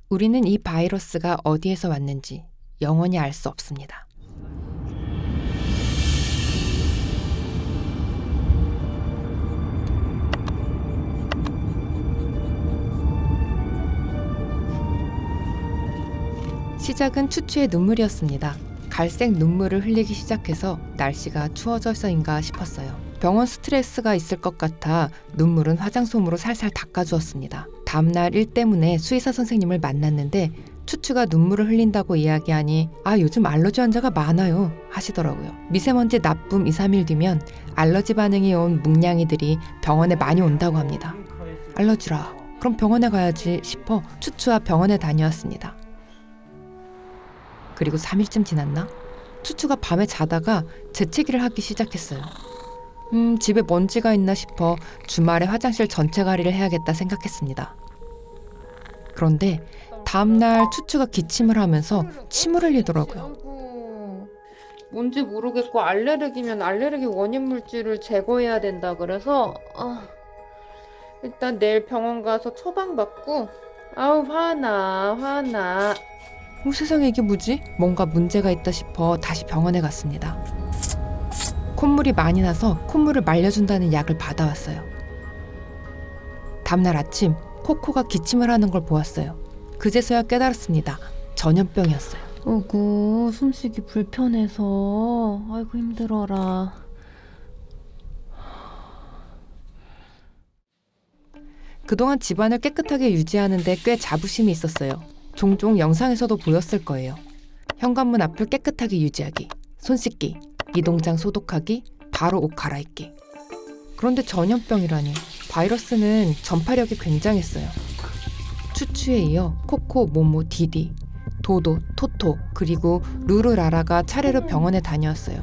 우리는 이 바이러스가 어디에서 왔는지 영원히 알 수 없습니다. 시작은 추추의 눈물이었습니다. 갈색 눈물을 흘리기 시작해서 날씨가 추워져서인가 싶었어요. 병원 스트레스가 있을 것 같아 눈물은 화장솜으로 살살 닦아주었습니다. 다음날 일 때문에 수의사 선생님을 만났는데 추추가 눈물을 흘린다고 이야기하니 요즘 알러지 환자가 많아요 하시더라고요. 미세먼지 나쁨 2, 3일 뒤면 알러지 반응이 온 묵냥이들이 병원에 많이 온다고 합니다. 알러지라 그럼 병원에 가야지 싶어 추추와 병원에 다녀왔습니다. 그리고 3일쯤 지났나? 추추가 밤에 자다가 재채기를 하기 시작했어요. 집에 먼지가 있나 싶어 주말에 화장실 전체 가리를 해야겠다 생각했습니다. 그런데 다음날 추추가 기침을 하면서 침을 흘리더라고요. 뭔지 모르겠고 알레르기면 알레르기 원인 물질을 제거해야 된다 그래서 일단 내일 병원 가서 처방받고 화나. 세상에 이게 뭐지? 뭔가 문제가 있다 싶어 다시 병원에 갔습니다. 콧물이 많이 나서 콧물을 말려준다는 약을 받아왔어요. 다음날 아침 코코가 기침을 하는 걸 보았어요. 그제서야 깨달았습니다. 전염병이었어요. 어구 숨쉬기 불편해서 아이고 힘들어라. 그동안 집안을 깨끗하게 유지하는 데 꽤 자부심이 있었어요. 종종 영상에서도 보였을 거예요. 현관문 앞을 깨끗하게 유지하기, 손 씻기, 이동장 소독하기, 바로 옷 갈아입기. 그런데 전염병이라니. 바이러스는 전파력이 굉장했어요. 추추에 이어 코코, 모모, 디디, 도도, 토토, 그리고 루루라라가 차례로 병원에 다녀왔어요.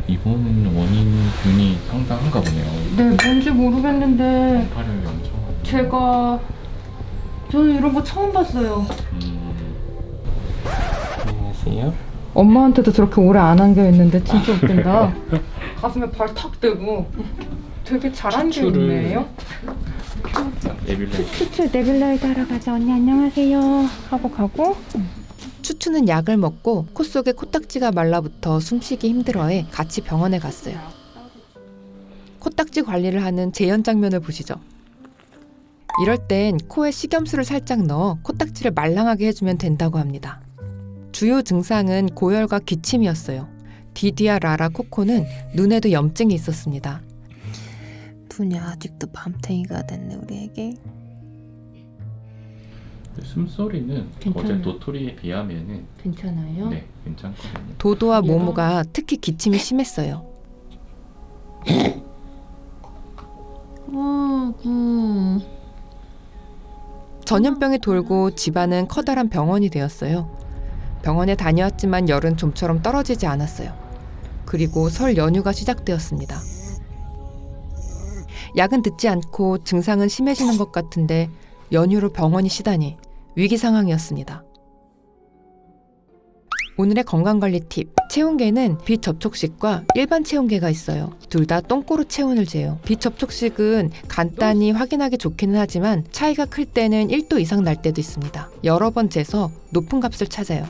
이번 원인균이 상당한가 보네요. 네, 뭔지 모르겠는데 전파력이 엄청. 저는 이런 거 처음 봤어요. 안녕하세요. 엄마한테도 저렇게 오래 안 안겨있는데 진짜 웃긴다. 가슴에 발 탁 대고 되게 잘 안겨있네요. 추추 네뷸라이저 하러 가자. 언니 안녕하세요 하고 가고. 추추는 약을 먹고 코 속에 코딱지가 말라붙어 숨쉬기 힘들어해 같이 병원에 갔어요. 코딱지 관리를 하는 재현 장면을 보시죠. 이럴 땐 코에 식염수를 살짝 넣어 코딱지를 말랑하게 해주면 된다고 합니다. 주요 증상은 고열과 기침이었어요. 디디와 라라, 코코는 눈에도 염증이 있었습니다. 분이 아직도 밤탱이가 됐네 우리에게. 숨소리는 괜찮아요. 어제 도토리에 비하면은 괜찮아요? 네, 괜찮거든요. 도도와 모모가 특히 기침이 심했어요. 전염병이 돌고 집안은 커다란 병원이 되었어요. 병원에 다녀왔지만 열은 좀처럼 떨어지지 않았어요. 그리고 설 연휴가 시작되었습니다. 약은 듣지 않고 증상은 심해지는 것 같은데 연휴로 병원이 쉬다니 위기 상황이었습니다. 오늘의 건강관리 팁. 체온계는 비접촉식과 일반 체온계가 있어요. 둘 다 똥꼬로 체온을 재요. 비접촉식은 간단히 확인하기 좋기는 하지만 차이가 클 때는 1도 이상 날 때도 있습니다. 여러 번 재서 높은 값을 찾아요.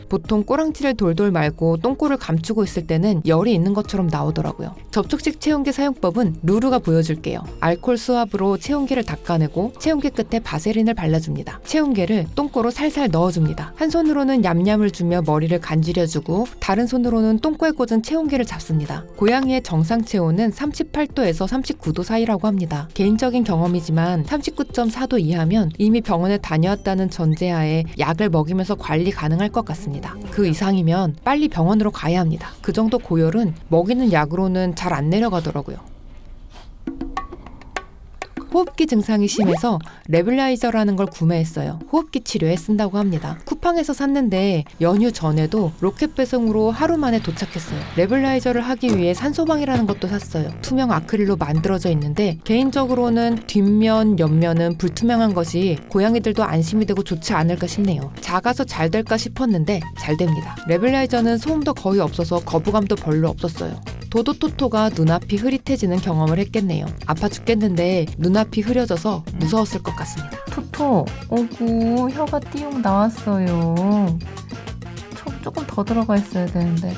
보통 꼬랑지를 돌돌 말고 똥꼬를 감추고 있을 때는 열이 있는 것처럼 나오더라고요. 접촉식 체온계 사용법은 루루가 보여줄게요. 알코올 수압으로 체온계를 닦아내고 체온계 끝에 바세린을 발라줍니다. 체온계를 똥꼬로 살살 넣어줍니다. 한 손으로는 얌얌을 주며 머리를 간지려주고 다른 손으로는 똥꼬에 꽂은 체온계를 잡습니다. 고양이의 정상 체온은 38도에서 39도 사이라고 합니다. 개인적인 경험이지만 39.4도 이하면 이미 병원에 다녀왔다는 전제하에 약을 먹이면서 관리 가능할 것 같습니다. 그 이상이면 빨리 병원으로 가야 합니다. 그 정도 고열은 먹이는 약으로는 잘 안 내려가더라고요. 호흡기 증상이 심해서 레뷸라이저라는 걸 구매했어요. 호흡기 치료에 쓴다고 합니다. 쿠팡에서 샀는데 연휴 전에도 로켓 배송으로 하루 만에 도착했어요. 레뷸라이저를 하기 위해 산소방이라는 것도 샀어요. 투명 아크릴로 만들어져 있는데 개인적으로는 뒷면, 옆면은 불투명한 것이 고양이들도 안심이 되고 좋지 않을까 싶네요. 작아서 잘 될까 싶었는데 잘 됩니다. 레뷸라이저는 소음도 거의 없어서 거부감도 별로 없었어요. 도도토토가 눈앞이 흐릿해지는 경험을 했겠네요. 아파 죽겠는데 눈앞이 흐려져서 무서웠을 것 같습니다. 토토, 어구 혀가 띠용 나왔어요. 조금 더 들어가 있어야 되는데.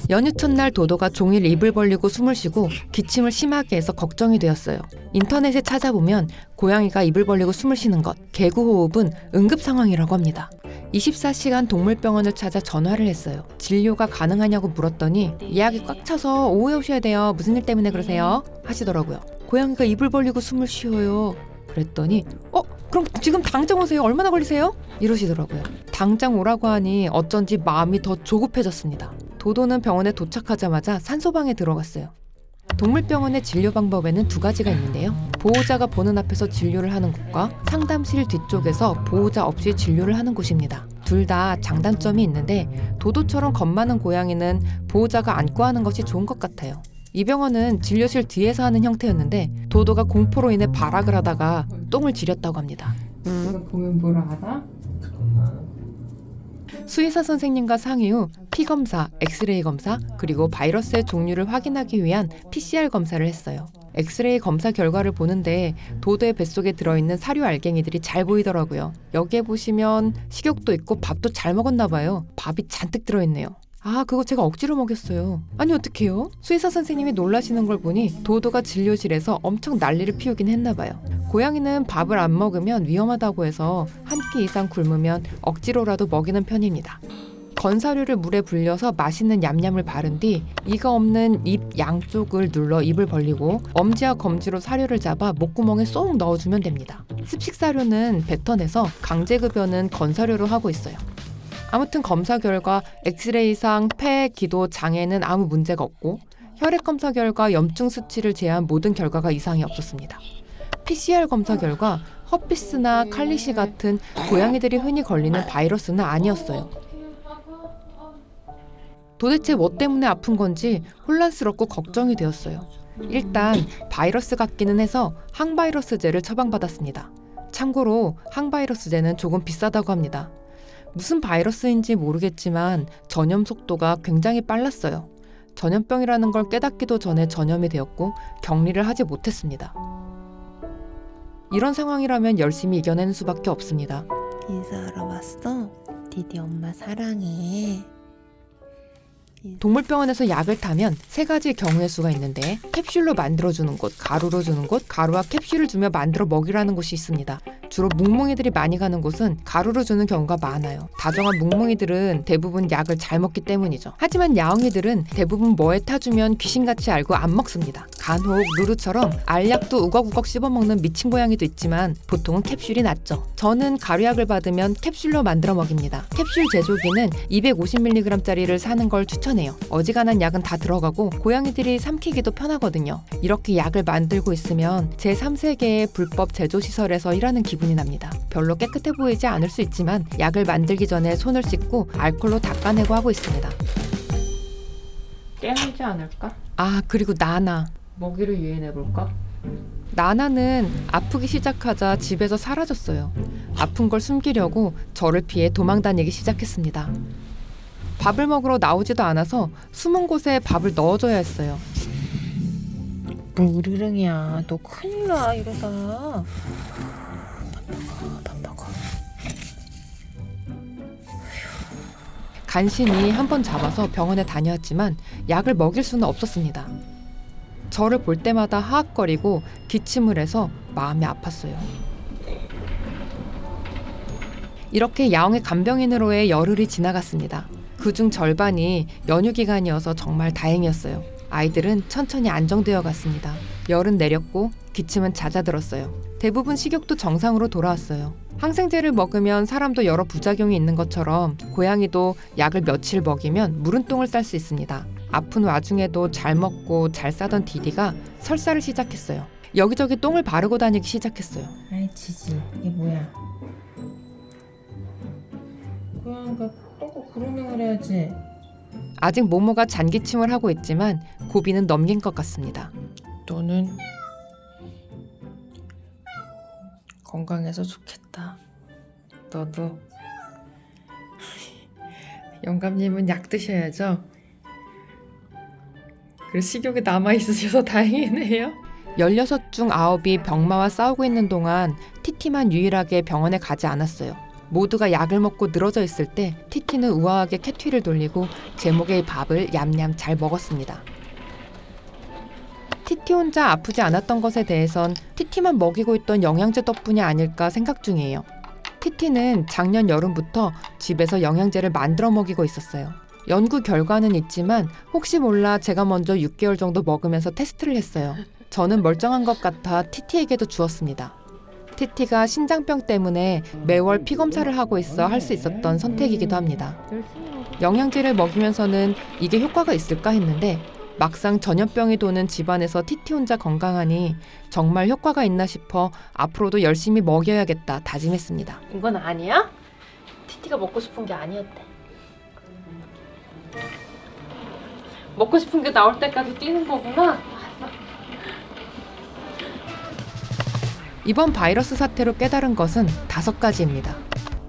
연휴 첫날 도도가 종일 입을 벌리고 숨을 쉬고 기침을 심하게 해서 걱정이 되었어요. 인터넷에 찾아보면 고양이가 입을 벌리고 숨을 쉬는 것, 개구호흡은 응급 상황이라고 합니다. 24시간 동물병원을 찾아 전화를 했어요. 진료가 가능하냐고 물었더니 예약이 꽉 차서 오후에 오셔야 돼요. 무슨 일 때문에 그러세요? 하시더라고요. 고양이가 입을 벌리고 숨을 쉬어요. 그랬더니 그럼 지금 당장 오세요. 얼마나 걸리세요? 이러시더라고요. 당장 오라고 하니 어쩐지 마음이 더 조급해졌습니다. 도도는 병원에 도착하자마자 산소방에 들어갔어요. 동물병원의 진료 방법에는 두 가지가 있는데요. 보호자가 보는 앞에서 진료를 하는 곳과 상담실 뒤쪽에서 보호자 없이 진료를 하는 곳입니다. 둘 다 장단점이 있는데 도도처럼 겁 많은 고양이는 보호자가 안고 하는 것이 좋은 것 같아요. 이 병원은 진료실 뒤에서 하는 형태였는데 도도가 공포로 인해 발악을 하다가 똥을 지렸다고 합니다. 내가 보면 뭐라 하나? 수의사 선생님과 상의 후 피검사, 엑스레이 검사, 그리고 바이러스의 종류를 확인하기 위한 PCR 검사를 했어요. 엑스레이 검사 결과를 보는데 도도의 뱃속에 들어있는 사료 알갱이들이 잘 보이더라고요. 여기에 보시면 식욕도 있고 밥도 잘 먹었나 봐요. 밥이 잔뜩 들어있네요. 그거 제가 억지로 먹였어요. 아니 어떡해요? 수의사 선생님이 놀라시는 걸 보니 도도가 진료실에서 엄청 난리를 피우긴 했나 봐요. 고양이는 밥을 안 먹으면 위험하다고 해서 한 끼 이상 굶으면 억지로라도 먹이는 편입니다. 건사료를 물에 불려서 맛있는 얌얌을 바른 뒤 이가 없는 입 양쪽을 눌러 입을 벌리고 엄지와 검지로 사료를 잡아 목구멍에 쏙 넣어주면 됩니다. 습식사료는 뱉어내서 강제급여는 건사료로 하고 있어요. 아무튼 검사 결과 엑스레이상 폐, 기도, 장에는 아무 문제가 없고 혈액 검사 결과 염증 수치를 제한 모든 결과가 이상이 없었습니다. PCR 검사 결과 허피스나 칼리시 같은 고양이들이 흔히 걸리는 바이러스는 아니었어요. 도대체 뭐 때문에 아픈 건지 혼란스럽고 걱정이 되었어요. 일단 바이러스 같기는 해서 항바이러스제를 처방받았습니다. 참고로 항바이러스제는 조금 비싸다고 합니다. 무슨 바이러스인지 모르겠지만 전염 속도가 굉장히 빨랐어요. 전염병이라는 걸 깨닫기도 전에 전염이 되었고 격리를 하지 못했습니다. 이런 상황이라면 열심히 이겨내는 수밖에 없습니다. 인사하러 왔어? 디디 엄마 사랑해. 동물병원에서 약을 타면 세 가지 경우의 수가 있는데 캡슐로 만들어주는 곳, 가루로 주는 곳, 가루와 캡슐을 주며 만들어 먹이라는 곳이 있습니다. 주로 뭉뭉이들이 많이 가는 곳은 가루로 주는 경우가 많아요. 다정한 뭉뭉이들은 대부분 약을 잘 먹기 때문이죠. 하지만 야옹이들은 대부분 뭐에 타주면 귀신같이 알고 안 먹습니다. 간혹 루루처럼 알약도 우걱우걱 씹어먹는 미친 고양이도 있지만 보통은 캡슐이 낫죠. 저는 가루약을 받으면 캡슐로 만들어 먹입니다. 캡슐 제조기는 250mg짜리를 사는 걸 추천해요. 어지간한 약은 다 들어가고 고양이들이 삼키기도 편하거든요. 이렇게 약을 만들고 있으면 제3세계의 불법 제조시설에서 일하는 기분이 납니다. 별로 깨끗해 보이지 않을 수 있지만 약을 만들기 전에 손을 씻고 알코올로 닦아내고 하고 있습니다. 깨물지 않을까? 그리고 나나. 먹이를 유인해볼까? 나나는 아프기 시작하자 집에서 사라졌어요. 아픈 걸 숨기려고 저를 피해 도망다니기 시작했습니다. 밥을 먹으러 나오지도 않아서 숨은 곳에 밥을 넣어줘야 했어요. 뭐 으르릉이야. 너 큰일 나 이러다. 밥 먹어. 간신히 한 번 잡아서 병원에 다녀왔지만 약을 먹일 수는 없었습니다. 저를 볼 때마다 하악거리고 기침을 해서 마음이 아팠어요. 이렇게 야옹의 간병인으로의 열흘이 지나갔습니다. 그중 절반이 연휴 기간이어서 정말 다행이었어요. 아이들은 천천히 안정되어 갔습니다. 열은 내렸고 기침은 잦아들었어요. 대부분 식욕도 정상으로 돌아왔어요. 항생제를 먹으면 사람도 여러 부작용이 있는 것처럼 고양이도 약을 며칠 먹이면 무른 똥을 쌀 수 있습니다. 아픈 와중에도 잘 먹고 잘 싸던 디디가 설사를 시작했어요. 여기저기 똥을 바르고 다니기 시작했어요. 아이 지지. 이게 뭐야? 고양이가 똥꼬 그루밍을 해야지. 아직 모모가 잔기침을 하고 있지만 고비는 넘긴 것 같습니다. 너는 건강해서 좋겠다. 너도. 영감님은 약 드셔야죠. 그리고 식욕이 남아있으셔서 다행이네요. 16 중 9이 병마와 싸우고 있는 동안 티티만 유일하게 병원에 가지 않았어요. 모두가 약을 먹고 늘어져 있을 때 티티는 우아하게 캣휘를 돌리고 제목의 밥을 얌얌 잘 먹었습니다. 티티 혼자 아프지 않았던 것에 대해선 티티만 먹이고 있던 영양제 덕분이 아닐까 생각 중이에요. 티티는 작년 여름부터 집에서 영양제를 만들어 먹이고 있었어요. 연구 결과는 있지만 혹시 몰라 제가 먼저 6개월 정도 먹으면서 테스트를 했어요. 저는 멀쩡한 것 같아 티티에게도 주었습니다. 티티가 신장병 때문에 매월 피검사를 하고 있어 할 수 있었던 선택이기도 합니다. 영양제를 먹이면서는 이게 효과가 있을까 했는데 막상 전염병이 도는 집안에서 티티 혼자 건강하니 정말 효과가 있나 싶어 앞으로도 열심히 먹여야겠다 다짐했습니다. 이건 아니야? 티티가 먹고 싶은 게 아니었대. 먹고 싶은 게 나올 때까지 뛰는 거구나. 이번 바이러스 사태로 깨달은 것은 5가지입니다.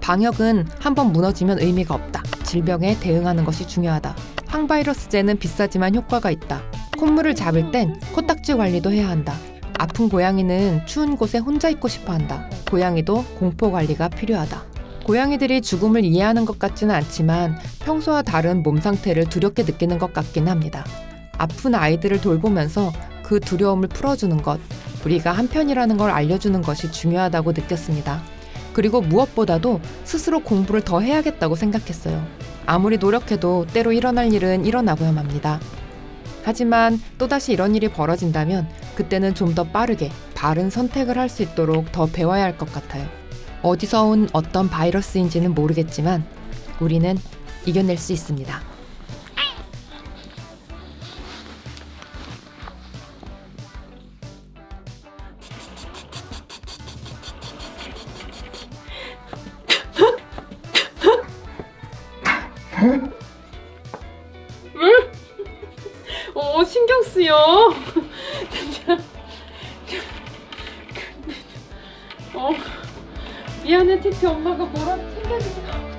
방역은 한번 무너지면 의미가 없다. 질병에 대응하는 것이 중요하다. 항바이러스제는 비싸지만 효과가 있다. 콧물을 잡을 땐 코딱지 관리도 해야 한다. 아픈 고양이는 추운 곳에 혼자 있고 싶어 한다. 고양이도 공포 관리가 필요하다. 고양이들이 죽음을 이해하는 것 같지는 않지만 평소와 다른 몸 상태를 두렵게 느끼는 것 같긴 합니다. 아픈 아이들을 돌보면서 그 두려움을 풀어주는 것, 우리가 한편이라는 걸 알려주는 것이 중요하다고 느꼈습니다. 그리고 무엇보다도 스스로 공부를 더 해야겠다고 생각했어요. 아무리 노력해도 때로 일어날 일은 일어나고야 맙니다. 하지만 또다시 이런 일이 벌어진다면 그때는 좀 더 빠르게 바른 선택을 할 수 있도록 더 배워야 할 것 같아요. 어디서 온 어떤 바이러스인지는 모르겠지만 우리는 이겨낼 수 있습니다. 신경 쓰여. 진짜. 미안해 티티 엄마가 뭐라 챙겨주고.